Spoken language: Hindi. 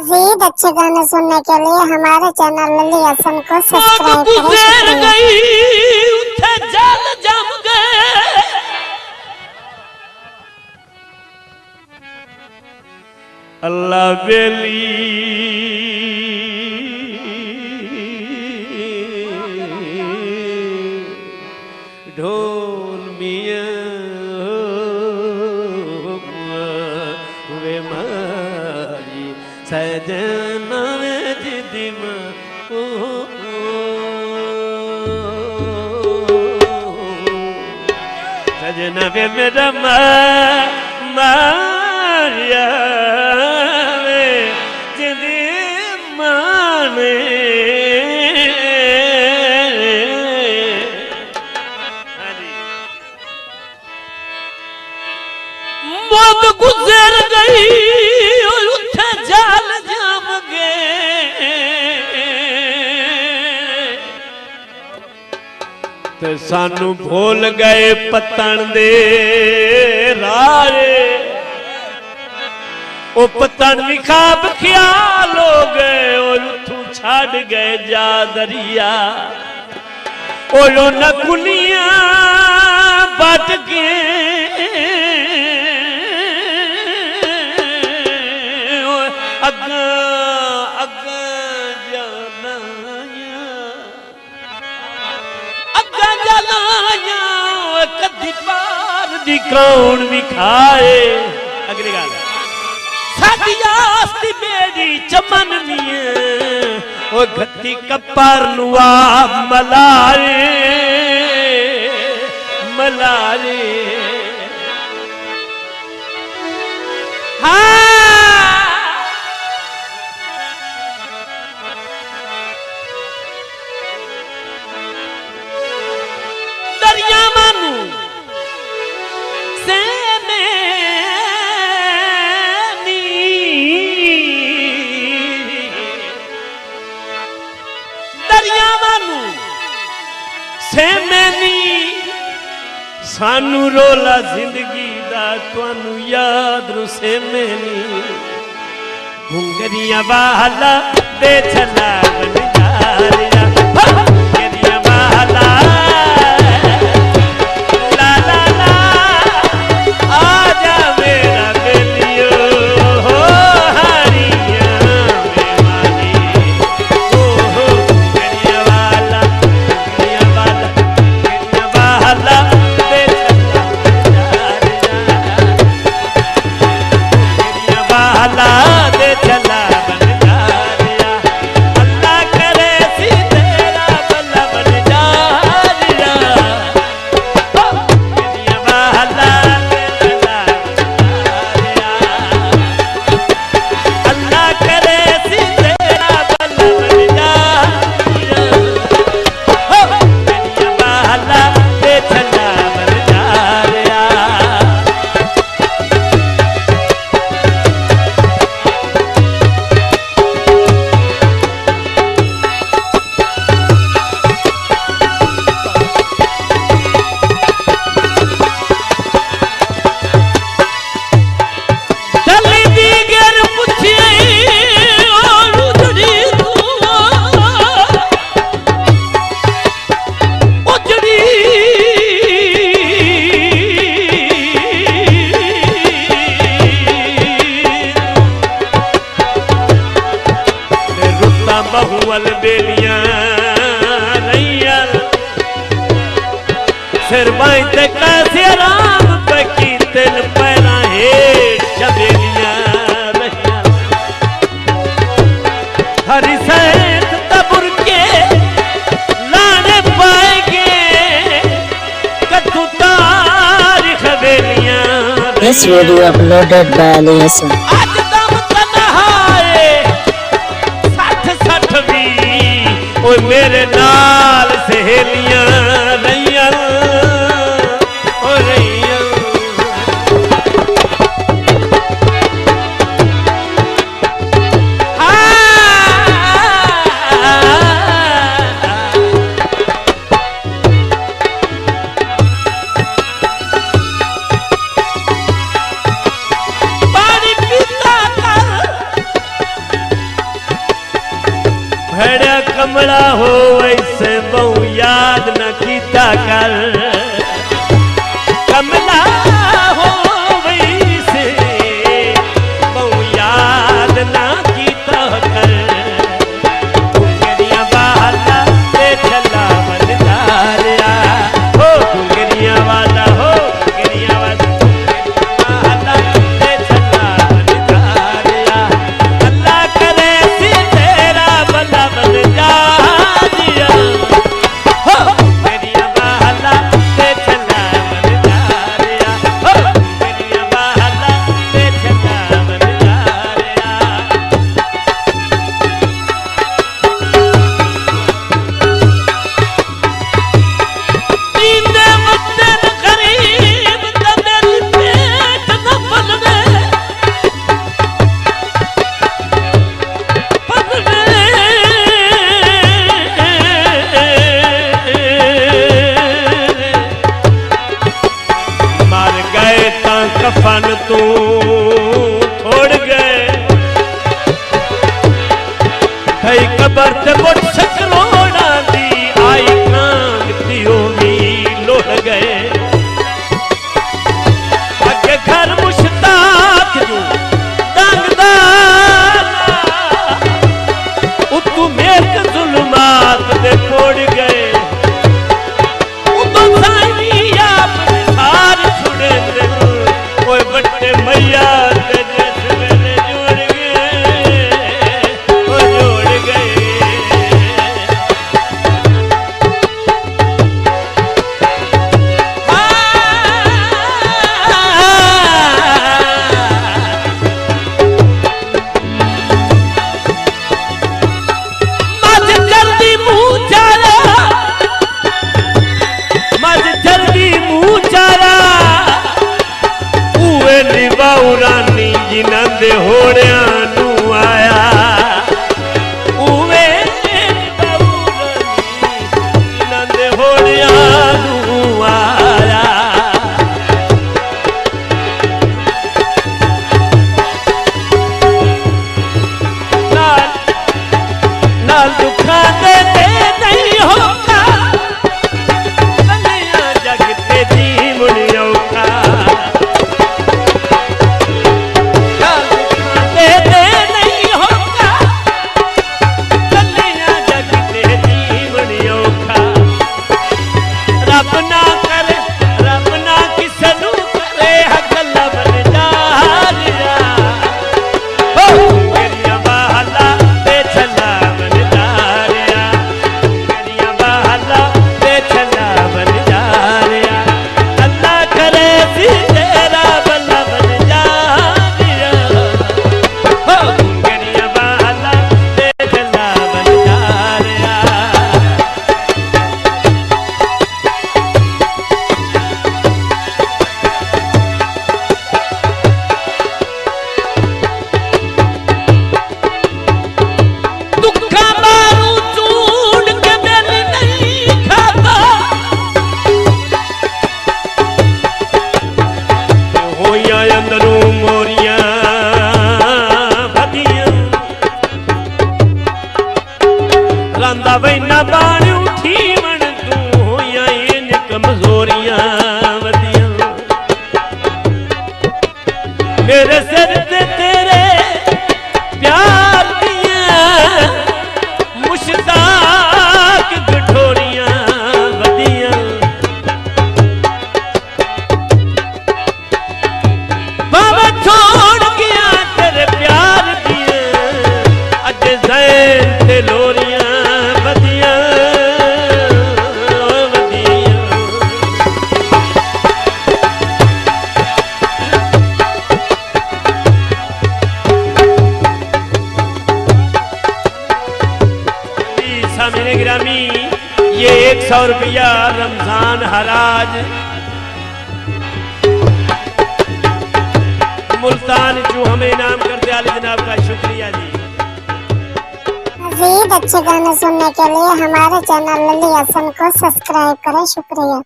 मज़ीद अच्छे गाने सुनने के लिए हमारे चैनल लली हसन को सब्सक्राइब करें। अल्लाह बेली ढोल मियां वे मारी सजना जिदी सजना वे मेरा मारिया मौत गुजर गई और उठे जाल जाम गए ते सानू भूल गए पतन दे राहे ओ पतन भी खाब ख्याल हो गए और उठू छाड़ गए जा दरिया ओ न कुनिया बट गए अगा अगा जाना कदी पार दी कौन भी खाए। अगली गल साडी आस्ती बेड़ी चमन मिए ओ गत्ती कपार नुआ मलाए मलाए हाँ सानू रोला जिंदगी दा तुहानू याद रुसे मैनी घुंगरिया वाला दे छला बन जारिया घुंगरिया वाला ला ला ला आजा मेरा बेलियो हो हरिया मेवानी ओ हो घुंगरिया वाला बहुअल बेलियां रैया सिर बाई ते कैसे राम पकी तिल पैरा हेठ चबेलियां रैया हरी सैत तबुर के लाने पाएंगे कद्दू तारीख बेलियां। This video uploaded by Ali Hassan. ओ मेरे नाल सहेलियां रैया ओ रैया पानी पीता भेड़ा कमला हो वैसे बहु याद न कीता कर कमला हो वैसे बहु याद न कीता कर घुंगरिया वाला ते चला बंदारिया हो घुंगरिया वाला हो घुंगरिया वाला ते चला बंदारिया अल्लाह करे सी तेरा भला बन जा दिया हो घुंगरिया वाला ते चला बंदारिया हो घुंगरिया वाला ते चला बंदारिया नींदे वतन करीब त मेरी पेट न पलवे मर गए ता कफन तू छोड़ गए कई कबर ते मुठ सकरोड़ा दी आई कांगती होगी लोड़ गए अगे घर मुश्ताक जू दांगदाना उतू मेक जुल्मात दे छोड़ गए उतो साई आप सार छुड़े दे कोई बट्टे मैया ते जिस वेले जोड़ गए ओ जोड़ गए मज जल्दी मुंह चारा मज जल्दी मुंह चारा उए निभाऊ रानी जिन्हां दे होड़ियां नू आया उए निभाऊ रानी जिन्हां दे होड़ियां नू आया नाल नाल दुखां दे नहीं होगा कन्हैया जग ते जीवन औखा नाल दुखां दे नहीं होगा कन्हैया जग ते जीवन औखा रब ना करे रब ना किसे नू करे हक लबन जा रिया हो घुंगरिया वाला ते चला बंदारिया घुंगरिया वाला ते चला बंदारिया अल्लाह करे सी तेरा भला बन जा दिया हो घुंगरिया वाला ते चला बंदारिया दुखा मारू चूड़ के दिल नहीं खाता होया अंदरों मोरियां भदियां रांदा वैना बाण उठी मन तू होया इन कमजोरियां वदियां मेरे सिर ते तेरे प्यार दियां मुश्ताक कठोरियां वदियां बाबा छोड़ गया तेरे प्यार दियां अज जैन ते लोरियां वदियां वदियां मेरे गिरामी ये 100 रुपया रमजान हराज मुल्तान जो हमें इनाम करते आले जनाब का शुक्रिया जी। मजीद अच्छे गाने सुनने के लिए हमारे चैनल लल्ली हसन को सब्सक्राइब करें। शुक्रिया।